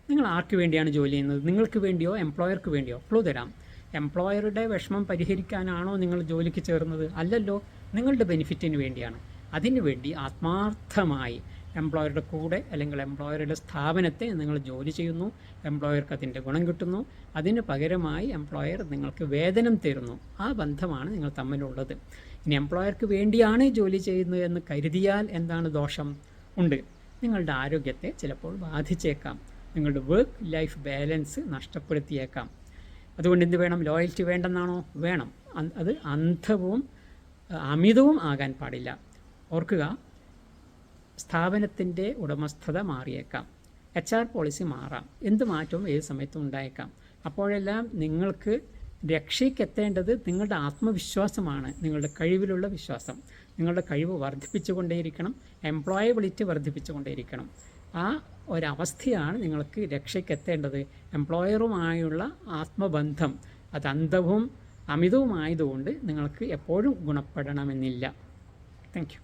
നിങ്ങൾ ആർക്ക് വേണ്ടിയാണ് ജോലി ചെയ്യുന്നത്? നിങ്ങൾക്ക് വേണ്ടിയോ എംപ്ലോയർക്ക് വേണ്ടിയോ? ക്ലൂ തരാം. എംപ്ലോയറുടെ വിഷമം പരിഹരിക്കാനാണോ നിങ്ങൾ ജോലിക്ക് ചേർന്നത്? അല്ലല്ലോ, നിങ്ങളുടെ ബെനിഫിറ്റിന് വേണ്ടിയാണ്. അതിനു വേണ്ടി ആത്മാർത്ഥമായി എംപ്ലോയറുടെ കൂടെ അല്ലെങ്കിൽ എംപ്ലോയറുടെ സ്ഥാപനത്തെ നിങ്ങൾ ജോലി ചെയ്യുന്നു. എംപ്ലോയർക്ക് അതിൻ്റെ ഗുണം കിട്ടുന്നു. അതിന് പകരമായി എംപ്ലോയർ നിങ്ങൾക്ക് വേതനം തരുന്നു. ആ ബന്ധമാണ് നിങ്ങൾ തമ്മിലുള്ളത്. ഇനി എംപ്ലോയർക്ക് വേണ്ടിയാണ് ജോലി ചെയ്യുന്നത് എന്ന് കരുതിയാൽ എന്താണ് ദോഷം? ഉണ്ട്. നിങ്ങളുടെ ആരോഗ്യത്തെ ചിലപ്പോൾ ബാധിച്ചേക്കാം. നിങ്ങളുടെ വർക്ക് ലൈഫ് ബാലൻസ് നഷ്ടപ്പെടുത്തിയേക്കാം. അതുകൊണ്ട് എന്ത് വേണം? ലോയൽറ്റി വേണ്ടെന്നാണോ? വേണം. അത് അന്ധവും അമിതവും ആകാൻ പാടില്ല. ഓർക്കുക, സ്ഥാപനത്തിൻ്റെ ഉടമസ്ഥത മാറിയേക്കാം, HR പോളിസി മാറാം, എന്ത് മാറ്റവും ഏത് സമയത്തും ഉണ്ടായേക്കാം. അപ്പോഴെല്ലാം നിങ്ങൾക്ക് രക്ഷയ്ക്കെത്തേണ്ടത് നിങ്ങളുടെ ആത്മവിശ്വാസമാണ്, നിങ്ങളുടെ കഴിവിലുള്ള വിശ്വാസം. നിങ്ങളുടെ കഴിവ് വർദ്ധിപ്പിച്ചുകൊണ്ടേയിരിക്കണം, എംപ്ലോയബിലിറ്റി വർദ്ധിപ്പിച്ചുകൊണ്ടേയിരിക്കണം. ആ ഒരവസ്ഥയാണ് നിങ്ങൾക്ക് രക്ഷയ്ക്കെത്തേണ്ടത്. എംപ്ലോയറുമായുള്ള ആത്മബന്ധം അത് അന്ധവും അമിതവുമായതുകൊണ്ട് നിങ്ങൾക്ക് എപ്പോഴും ഗുണപ്പെടണമെന്നില്ല. Thank you.